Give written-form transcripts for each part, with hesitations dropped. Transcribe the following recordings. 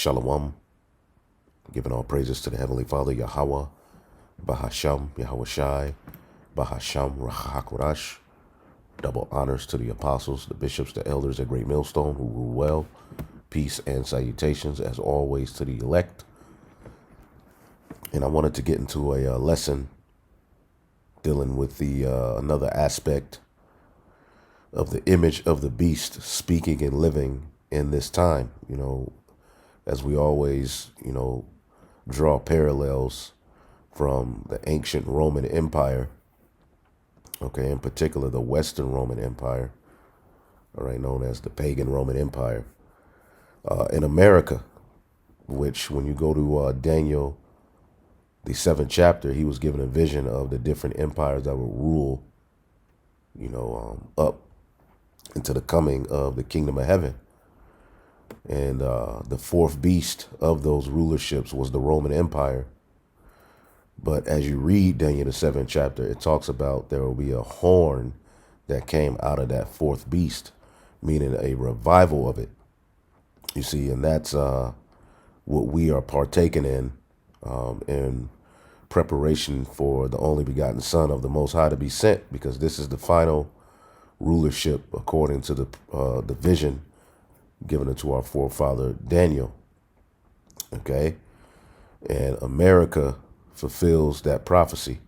Shalom, giving all praises to the Heavenly Father, Yahweh, Bahasham, Yahweh Shai, Bahasham, Rahakwarash. Double honors to the apostles, the bishops, the elders at Great Millstone who rule well. Peace and salutations, as always, to the elect. And I wanted to get into a lesson dealing with the another aspect of the image of the beast speaking and living in this time. As we always, draw parallels from the ancient Roman Empire, okay, in particular the Western Roman Empire, all right, known as the pagan Roman Empire, in America, which when you go to Daniel, the 7th chapter, he was given a vision of the different empires that would rule, up into the coming of the kingdom of heaven. And the fourth beast of those rulerships was the Roman Empire. But as you read Daniel, the 7th chapter, it talks about there will be a horn that came out of that fourth beast, meaning a revival of it. You see, and that's what we are partaking in preparation for the only begotten Son of the Most High to be sent, because this is the final rulership according to the vision given unto our forefather Daniel. Okay, and America fulfills that prophecy.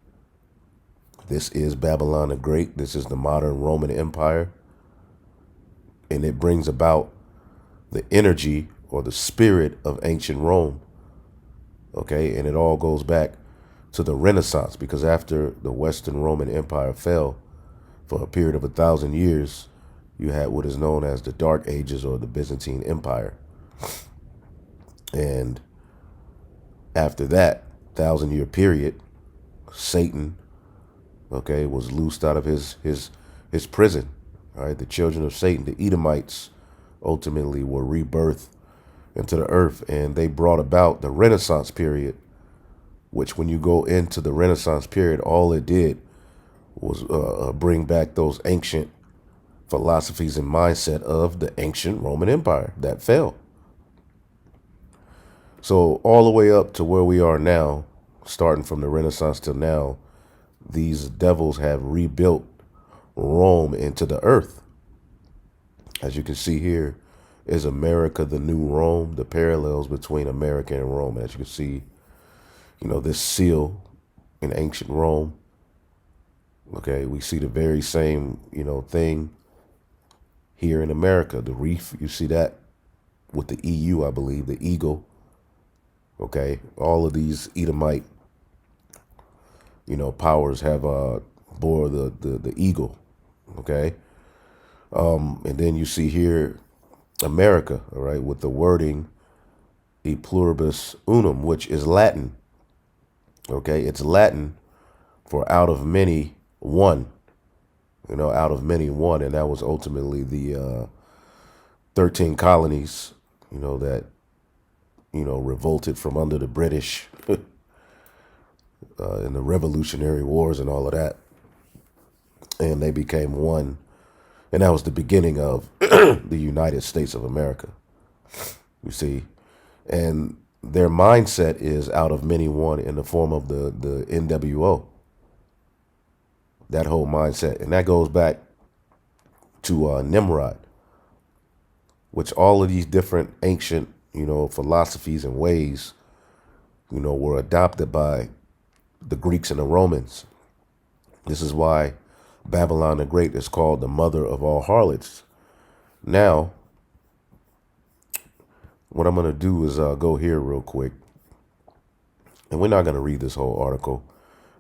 This is Babylon the Great. This is the modern Roman Empire, and it brings about the energy or the spirit of ancient Rome. Okay, and it all goes back to the Renaissance, because after the Western Roman Empire fell for a period of 1,000 years, you had what is known as the Dark Ages or the Byzantine Empire. And after that 1,000-year period, Satan, okay, was loosed out of his prison. All right, the children of Satan, the Edomites, ultimately were rebirthed into the earth, and they brought about the Renaissance period, which when you go into the Renaissance period, all it did was bring back those ancient philosophies and mindset of the ancient Roman Empire that fell. So all the way up to where we are now, starting from the Renaissance till now, these devils have rebuilt Rome into the earth. As you can see here, is America the new Rome? The parallels between America and Rome. As you can see, this seal in ancient Rome. Okay, we see the very same, thing here in America. The reef, you see that with the EU, I believe, the eagle. Okay, all of these Edomite, powers have bore the eagle. Okay, and then you see here America, all right, with the wording e pluribus unum, which is Latin. Okay, it's Latin for out of many one. Out of many one, and that was ultimately the 13 colonies, that revolted from under the British in the Revolutionary Wars and all of that, and they became one, and that was the beginning of the United States of America. You see, and their mindset is out of many one in the form of the NWO. That whole mindset, and that goes back to Nimrod, which all of these different ancient, philosophies and ways, were adopted by the Greeks and the Romans. This is why Babylon the Great is called the mother of all harlots. Now, what I'm going to do is go here real quick, and we're not going to read this whole article.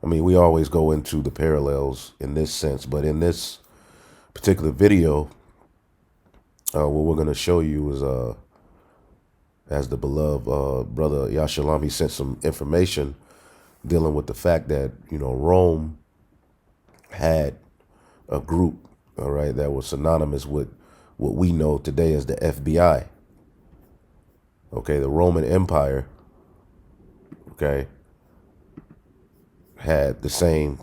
I mean, we always go into the parallels in this sense, but in this particular video, what we're going to show you is, as the beloved brother Yashalam, he sent some information dealing with the fact that, Rome had a group, all right, that was synonymous with what we know today as the FBI. Okay, the Roman Empire, okay, had the same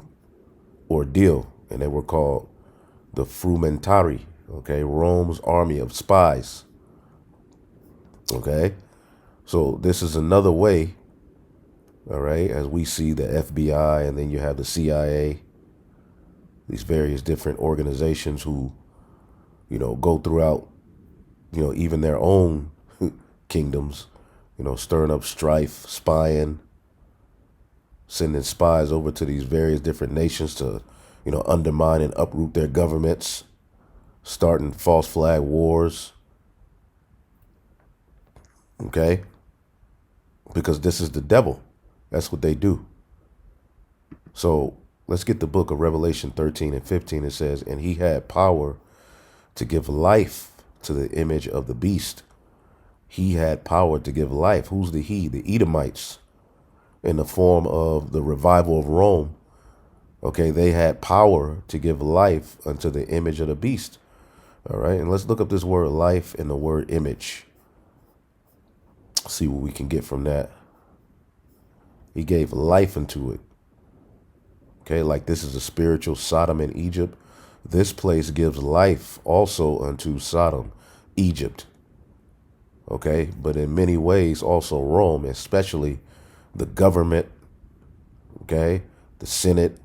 ordeal, and they were called the Frumentarii, okay, Rome's army of spies. Okay, So this is another way, all right, as we see the FBI and then you have the CIA, these various different organizations who, go throughout, even their own kingdoms, stirring up strife, spying, sending spies over to these various different nations to, undermine and uproot their governments, starting false flag wars. Okay? Because this is the devil. That's what they do. So let's get the book of Revelation 13 and 15. It says, and he had power to give life to the image of the beast. He had power to give life. Who's the he? The Edomites, in the form of the revival of Rome. Okay, they had power to give life unto the image of the beast. All right, and let's look up this word life and the word image. See what we can get from that. He gave life into it. Okay, like this is a spiritual Sodom in Egypt. This place gives life also unto Sodom, Egypt. Okay, but in many ways also Rome, especially the government, okay, the Senate,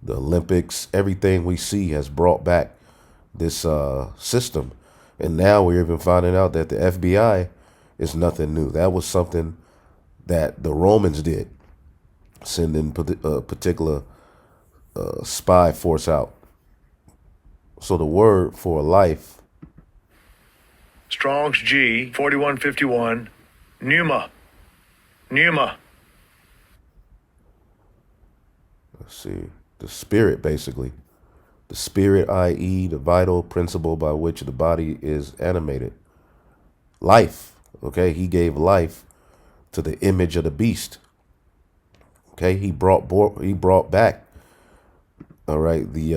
the Olympics, everything we see has brought back this system. And now we're even finding out that the FBI is nothing new. That was something that the Romans did, sending a particular spy force out. So the word for life, Strong's G 4151, pneuma. let's see, the spirit basically. The spirit, i.e., the vital principle by which the body is animated. Life, okay? He gave life to the image of the beast. Okay, he brought back, all right, the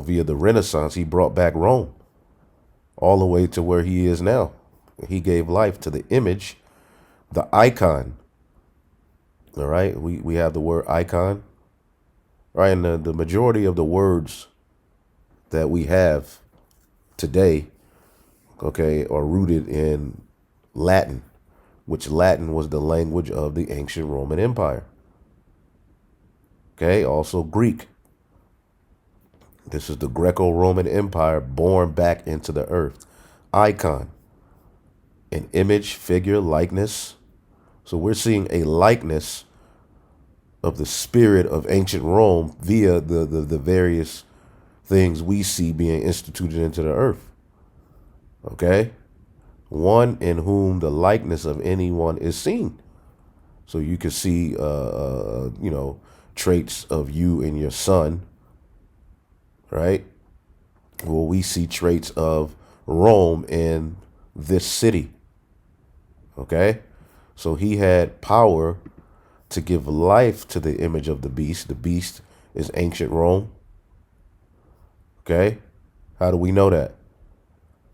via the Renaissance, he brought back Rome all the way to where he is now. He gave life to the image, the icon. All right, we have the word icon, right? And the majority of the words that we have today, okay, are rooted in Latin, which Latin was the language of the ancient Roman Empire. Okay, also Greek. This is the Greco-Roman Empire born back into the earth. Icon, an image, figure, likeness. So we're seeing a likeness of the spirit of ancient Rome via the various things we see being instituted into the earth. Okay? One in whom the likeness of anyone is seen. So you can see, traits of you and your son, right? Well, we see traits of Rome in this city. Okay? So he had power to give life to the image of the beast. The beast is ancient Rome. Okay? How do we know that?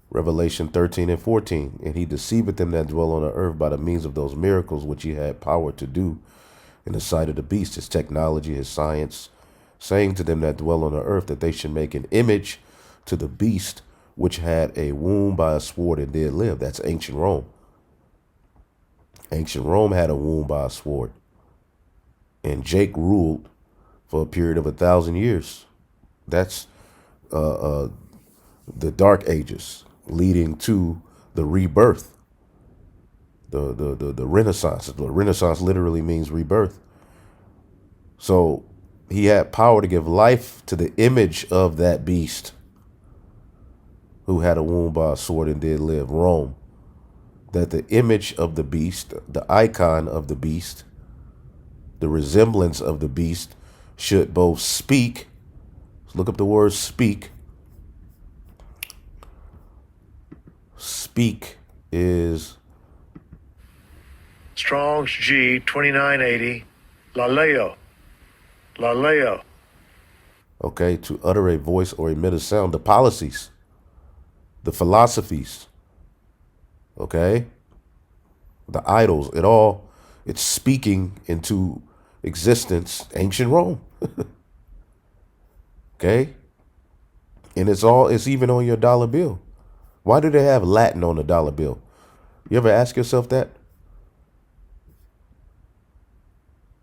Revelation 13 and 14. And he deceiveth them that dwell on the earth by the means of those miracles which he had power to do in the sight of the beast, his technology, his science, saying to them that dwell on the earth that they should make an image to the beast which had a wound by a sword and did live. That's ancient Rome. Ancient Rome had a wound by a sword. And Jake ruled for a period of 1,000 years. That's the Dark Ages, leading to the rebirth, the Renaissance. The Renaissance literally means rebirth. So he had power to give life to the image of that beast who had a wound by a sword and did live, Rome. That the image of the beast, the icon of the beast, the resemblance of the beast should both speak. Let's look up the word speak. Speak is Strong's G 2980, laleo. okay, to utter a voice or emit a sound. The policies, the philosophies, okay, the idols, it's speaking into existence ancient Rome. Okay? And it's even on your dollar bill. Why do they have Latin on the dollar bill? You ever ask yourself that?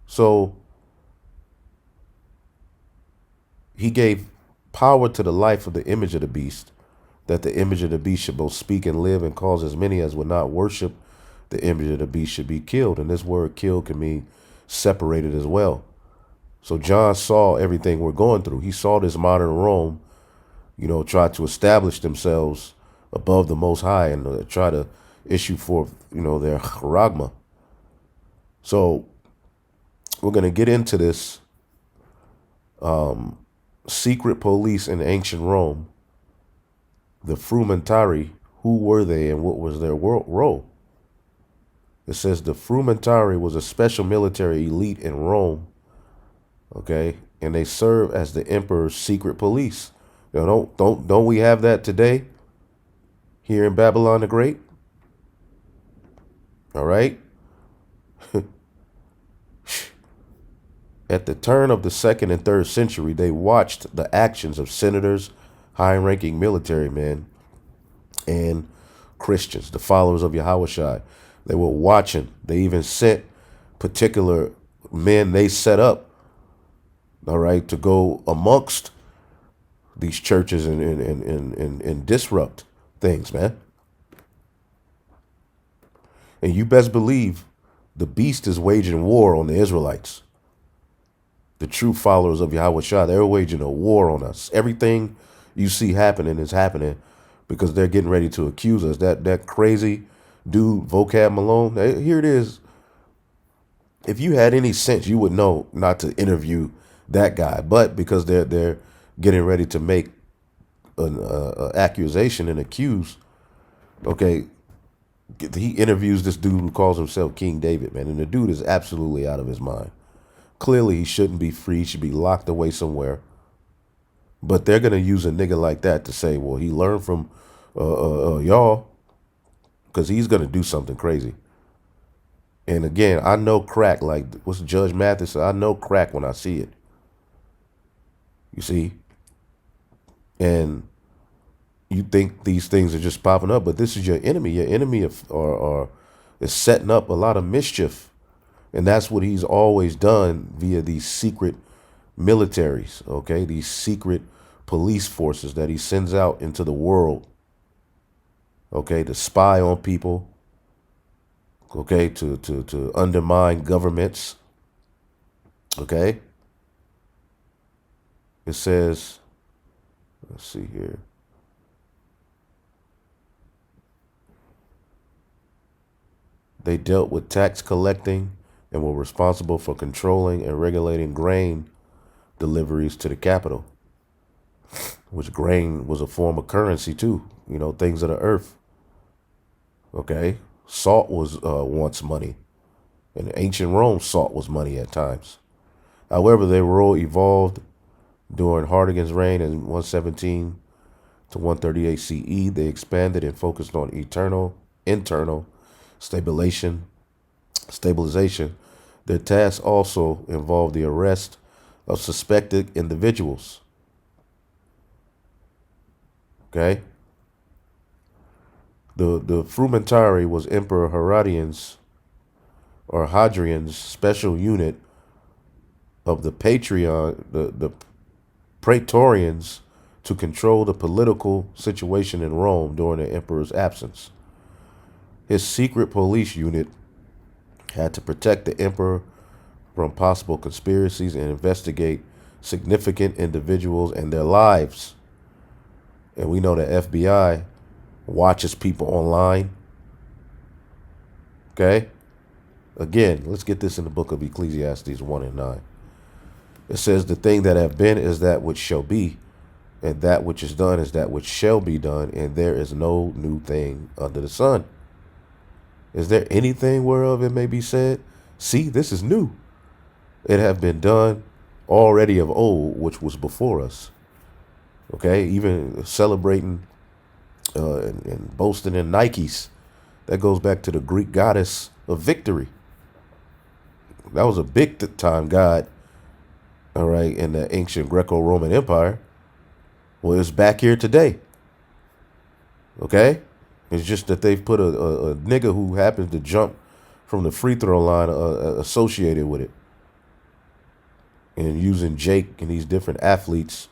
So he gave power to the life of the image of the beast, that the image of the beast should both speak and live and cause as many as would not worship the image of the beast should be killed. And this word killed can mean separated as well. So John saw everything we're going through. He saw this modern Rome, try to establish themselves above the Most High and try to issue forth, their charagma. So we're going to get into this secret police in ancient Rome, the Frumentarii. Who were they and what was their role? It says the Frumentarii was a special military elite in Rome, okay, and they serve as the emperor's secret police. Don't we have that today here in Babylon the Great? All right. At the turn of the 2nd and 3rd century, they watched the actions of senators, high-ranking military men, and Christians, the followers of Yahushua. They were watching. They even sent particular men they set up, all right, to go amongst these churches and disrupt things, man. And you best believe the beast is waging war on the Israelites. The true followers of Yahushua, they're waging a war on us. Everything you see happening is happening because they're getting ready to accuse us. That crazy dude, Vocab Malone, here it is. If you had any sense, you would know not to interview that guy. But because they're getting ready to make an accusation and accuse, okay, he interviews this dude who calls himself King David, man. And the dude is absolutely out of his mind. Clearly, he shouldn't be free. He should be locked away somewhere. But they're going to use a nigga like that to say, well, he learned from y'all, because he's going to do something crazy. And again, I know crack, like what's Judge Mathis said, I know crack when I see it. You see? And you think these things are just popping up, but this is your enemy. Your enemy is setting up a lot of mischief. And that's what he's always done via these secret militaries, okay? These secret police forces that he sends out into the world, okay, to spy on people, okay, to undermine governments, okay? It says, let's see here. They dealt with tax collecting and were responsible for controlling and regulating grain deliveries to the capital, which grain was a form of currency too, things of the earth. Okay. Salt was once money. In ancient Rome, salt was money at times. However, they were all evolved during Hardigan's reign in 117 to 138 CE. They expanded and focused on internal stabilization. Their tasks also involved the arrest of suspected individuals. Okay? The Frumentarii was Emperor Hadrian's special unit of the the Praetorians to control the political situation in Rome during the emperor's absence. His secret police unit had to protect the emperor from possible conspiracies and investigate significant individuals and their lives. And we know the FBI watches people online. Okay? Again, let's get this in the book of Ecclesiastes 1 and 9. It says, the thing that have been is that which shall be, and that which is done is that which shall be done, and there is no new thing under the sun. Is there anything whereof it may be said, see, this is new? It have been done already of old, which was before us. Okay, even celebrating and boasting in Nikes, that goes back to the Greek goddess of victory. That was a big time god, all right, in the ancient Greco-Roman Empire. Well, it's back here today. Okay? It's just that they've put a nigga who happens to jump from the free throw line associated with it, and using Jake and these different athletes,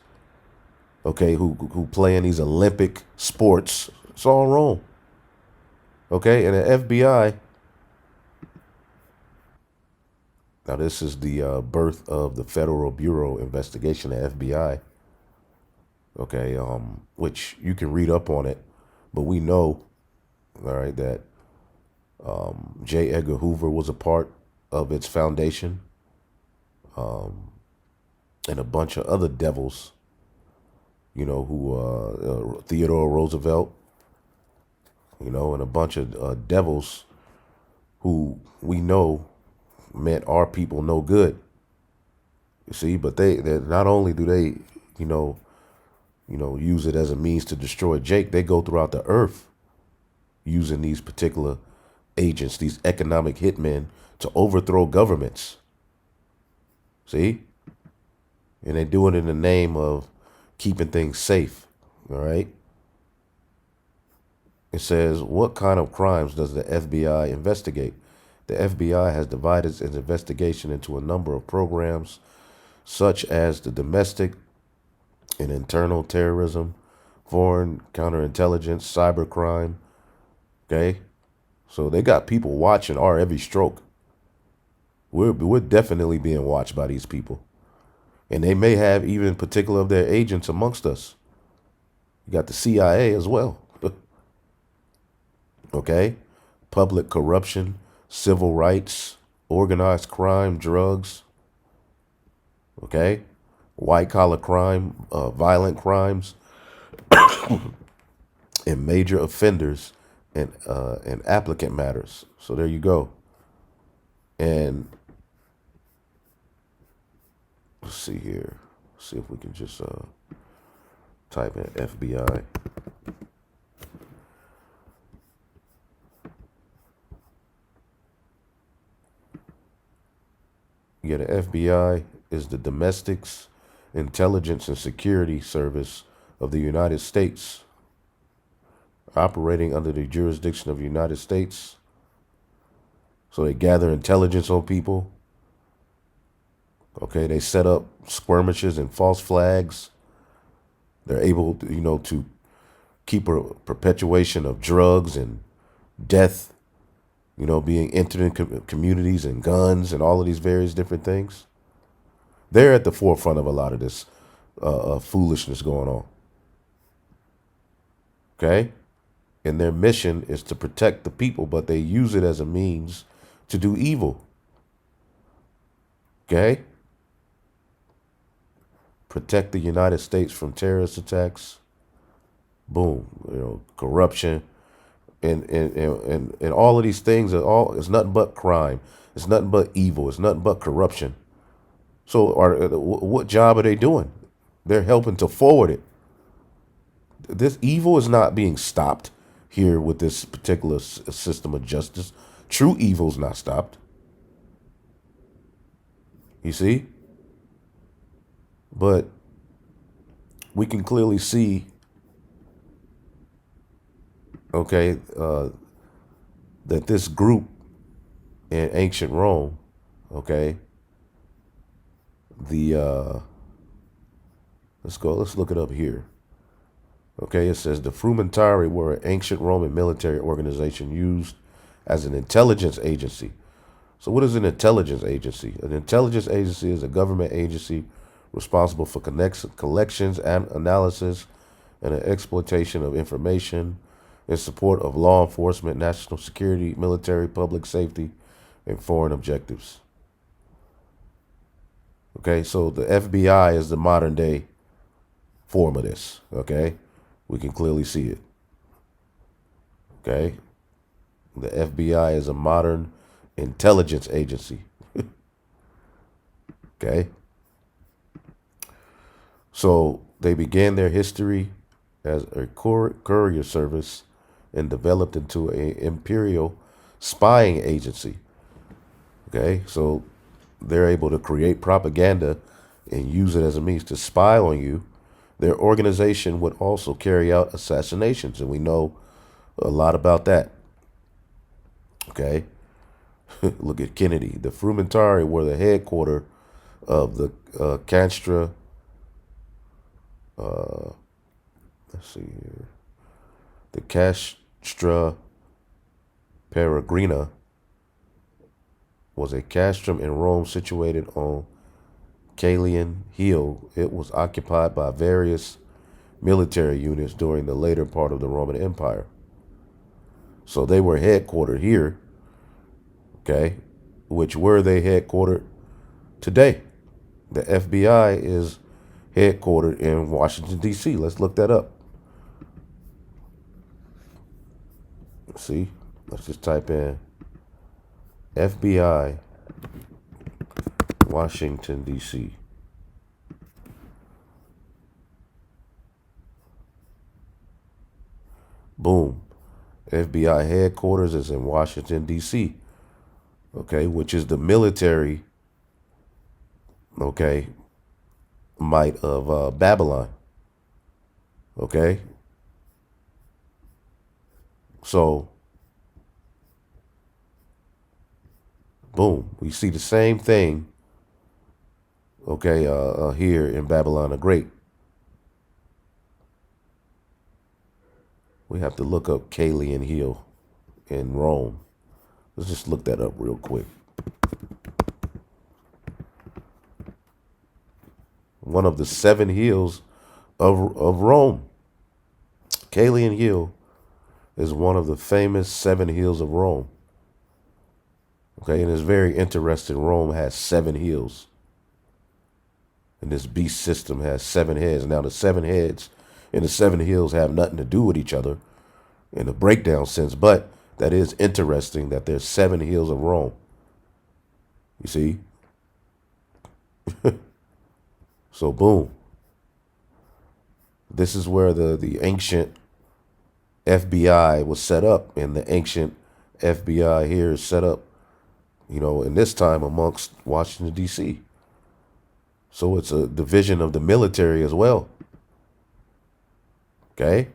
okay, who play in these Olympic sports. It's all wrong. Okay, and the FBI. Now this is the birth of the Federal Bureau Investigation, the FBI. Okay, which you can read up on it, but we know, all right, that J. Edgar Hoover was a part of its foundation, and a bunch of other devils, who Theodore Roosevelt, and a bunch of devils who we know meant our people no good. You see, but they not only do they, use it as a means to destroy Jake, they go throughout the earth using these particular agents, these economic hitmen, to overthrow governments. See? And they do it in the name of keeping things safe. All right. It says, what kind of crimes does the FBI investigate? The FBI has divided its investigation into a number of programs, such as the domestic and internal terrorism, foreign counterintelligence, cybercrime. Okay. So they got people watching our every stroke. We're definitely being watched by these people. And they may have even particular of their agents amongst us. You got the CIA as well. Okay? Public corruption, civil rights, organized crime, drugs. Okay? White collar crime, violent crimes, and major offenders and applicant matters. So there you go. And let's see here. See if we can just type in FBI. Yeah, the FBI is the Domestics Intelligence and Security Service of the United States, operating under the jurisdiction of the United States. So they gather intelligence on people. Okay, they set up skirmishes and false flags. They're able to, to keep a perpetuation of drugs and death, being entered in communities and guns and all of these various different things. They're at the forefront of a lot of this foolishness going on. Okay? And their mission is to protect the people, but they use it as a means to do evil. Okay? Protect the United States from terrorist attacks. Boom. Corruption. And all of these things it's nothing but crime. It's nothing but evil. It's nothing but corruption. So what job are they doing? They're helping to forward it. This evil is not being stopped here with this particular system of justice. True evil is not stopped. You see? But we can clearly see, okay, that this group in ancient Rome, okay, let's look it up here. Okay, it says the Frumentarii were an ancient Roman military organization used as an intelligence agency. So what is an intelligence agency? An intelligence agency is a government agency responsible for collections and analysis and an exploitation of information in support of law enforcement, national security, military, public safety, and foreign objectives. Okay, so the FBI is the modern day form of this. Okay, we can clearly see it. Okay, the FBI is a modern intelligence agency. Okay, so they began their history as a courier service and developed into an imperial spying agency. Okay, so they're able to create propaganda and use it as a means to spy on you. Their organization would also carry out assassinations, and we know a lot about that. Okay. Look at Kennedy. The Frumentarii were the headquarters of the Castra. Let's see here. The Castra Peregrina was a castrum in Rome situated on Caelian Hill. It was occupied by various military units during the later part of the Roman Empire. So they were headquartered here, okay? Which were they headquartered today? The FBI is headquartered in Washington, D.C. Let's look that up. See, let's just type in FBI, Washington, D.C. Boom. FBI headquarters is in Washington, D.C., okay, which is the military, okay, might of Babylon, okay? So, boom, we see the same thing, okay, here in Babylon the Great. We have to look up Caelian Hill in Rome. Let's just look that up real quick. One of the 7 hills of Rome. Caelian Hill is one of the famous 7 hills of Rome. Okay, and it's very interesting. Rome has 7 hills. And this beast system has 7 heads. Now, the 7 heads and the 7 hills have nothing to do with each other in a breakdown sense, but that is interesting that there's 7 hills of Rome. You see? So, boom. This is where the ancient FBI was set up, and the ancient FBI here is set up, you know, in this time amongst Washington, D.C. So it's a division of the military as well. Okay?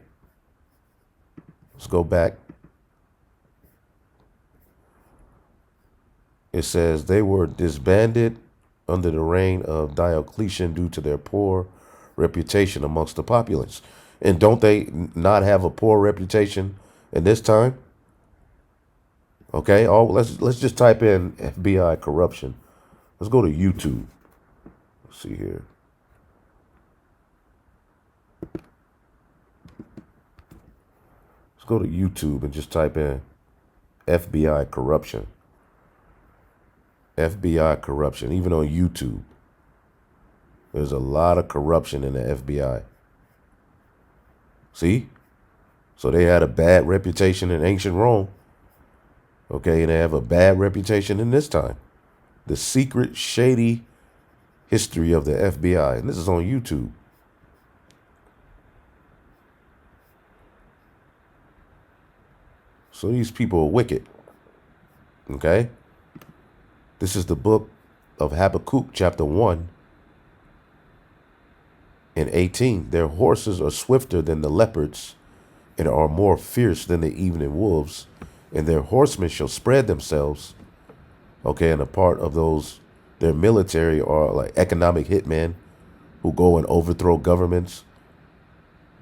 Let's go back. It says they were disbanded under the reign of Diocletian due to their poor reputation amongst the populace. And don't they not have a poor reputation in this time? Okay, let's just type in FBI corruption. Let's go to YouTube. Let's see here. Let's go to YouTube and just type in FBI corruption. FBI corruption, even on YouTube. There's a lot of corruption in the FBI. See? So they had a bad reputation in ancient Rome. Okay, and they have a bad reputation in this time. The secret, shady history of the FBI. And this is on YouTube. So these people are wicked. Okay? This is the book of Habakkuk, chapter 1 and 18. Their horses are swifter than the leopards and are more fierce than the evening wolves. And their horsemen shall spread themselves. Okay, and a part of those, their military are like economic hitmen who go and overthrow governments.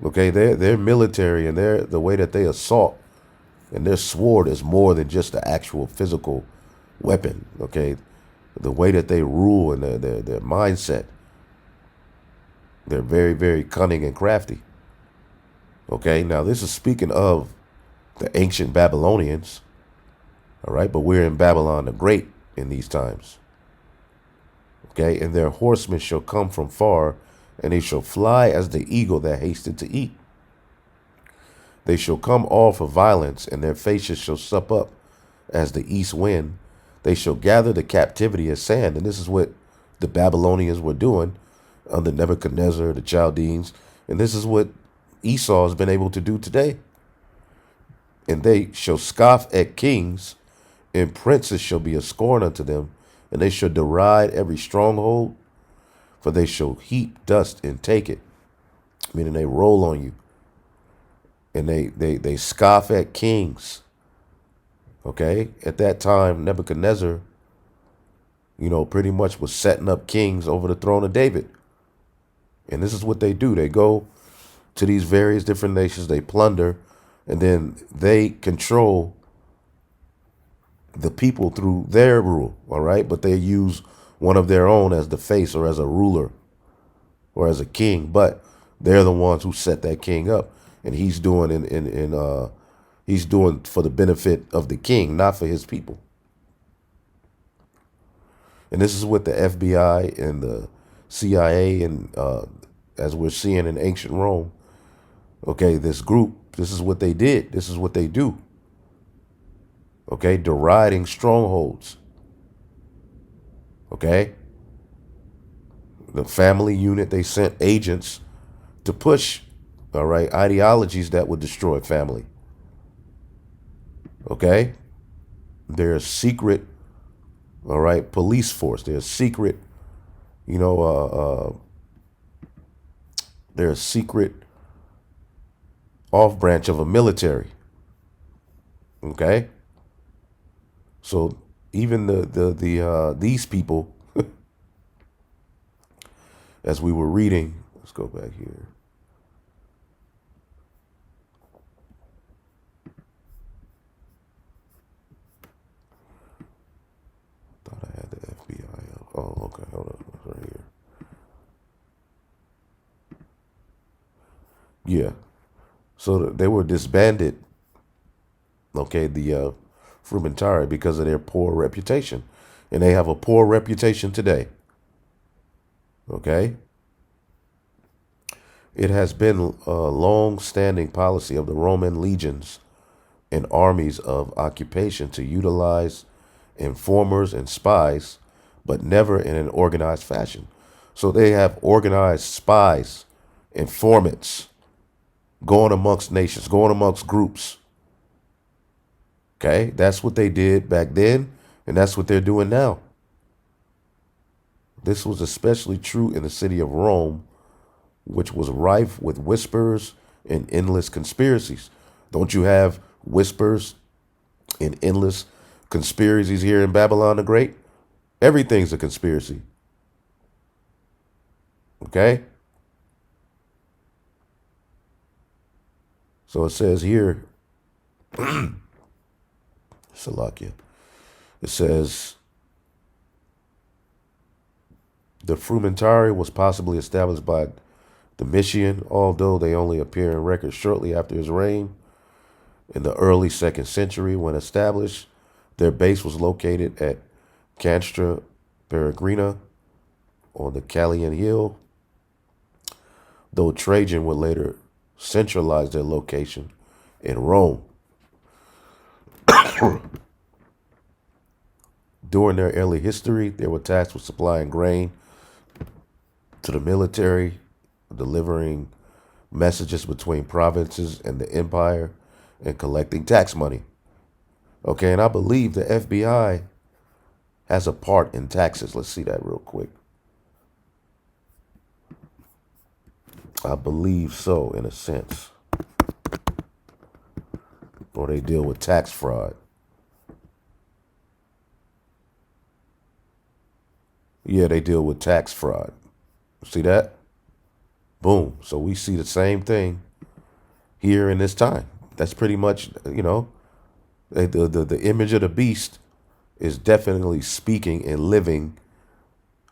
Okay, they're military, and the way that they assault, and their sword is more than just the actual physical weapon. Okay, the way that they rule and their mindset, they're very, very cunning and crafty. Okay, now this is speaking of the ancient Babylonians. All right, but we're in Babylon the Great in these times. Okay, and their horsemen shall come from far, and they shall fly as the eagle that hasted to eat. They shall come all for violence, and their faces shall sup up as the east wind. They shall gather the captivity as sand. And this is what the Babylonians were doing under Nebuchadnezzar, the Chaldeans. And this is what Esau has been able to do today. And they shall scoff at kings, and princes shall be a scorn unto them, and they shall deride every stronghold, for they shall heap dust and take it, meaning they roll on you. and they scoff at kings. Okay, at that time, Nebuchadnezzar, pretty much was setting up kings over the throne of David. And this is what they do. They go to these various different nations, they plunder, and then they control the people through their rule, all right? But they use one of their own as the face or as a ruler or as a king, but they're the ones who set that king up. And he's doing he's doing for the benefit of the king, not for his people. And this is what the FBI and the CIA and as we're seeing in ancient Rome, okay, this group, this is what they did. This is what they do. Okay, deriding strongholds. Okay. The family unit, they sent agents to push, all right, ideologies that would destroy family. Okay. There's secret, all right, police force. There's secret, there's secret off branch of a military. Okay. So even these people, as we were reading, let's go back here. Thought I had the FBI up. Oh, okay, hold on, it's right here. Yeah. So they were disbanded. Okay, the Frumentarii, because of their poor reputation, and they have a poor reputation today. Okay. It has been a long-standing policy of the Roman legions and armies of occupation to utilize informers and spies, but never in an organized fashion. So they have organized spies, informants, going amongst nations, going amongst groups. Okay, that's what they did back then, and that's what they're doing now. This was especially true in the city of Rome, which was rife with whispers and endless conspiracies. Don't you have whispers and endless conspiracies here in Babylon the Great? Everything's a conspiracy. Okay? So it says here, Salakia, it says, the Frumentarii was possibly established by Domitian, although they only appear in records shortly after his reign. In the early 2nd century, when established, their base was located at Castra Peregrina on the Callian Hill, though Trajan would later centralize their location in Rome. During their early history, they were tasked with supplying grain to the military, delivering messages between provinces and the empire, and collecting tax money. Okay, and I believe the FBI has a part in taxes. Let's see that real quick. I believe so, in a sense. Or they deal with tax fraud. Yeah, they deal with tax fraud. See that? Boom. So we see the same thing here in this time. That's pretty much, the image of the beast is definitely speaking and living,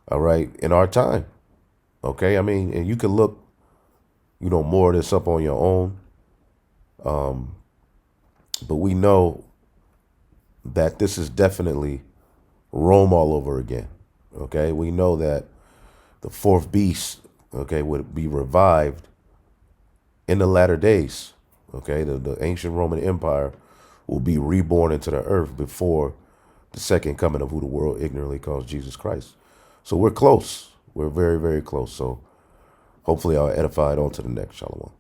all right, in our time. Okay, I mean, and you can look, more of this up on your own. But we know that this is definitely Rome all over again. Okay, we know that the fourth beast, okay, would be revived in the latter days. Okay, the ancient Roman Empire will be reborn into the earth before the second coming of who the world ignorantly calls Jesus Christ. So we're close. We're very, very close. So hopefully I'll edify it on to the next. Shalom.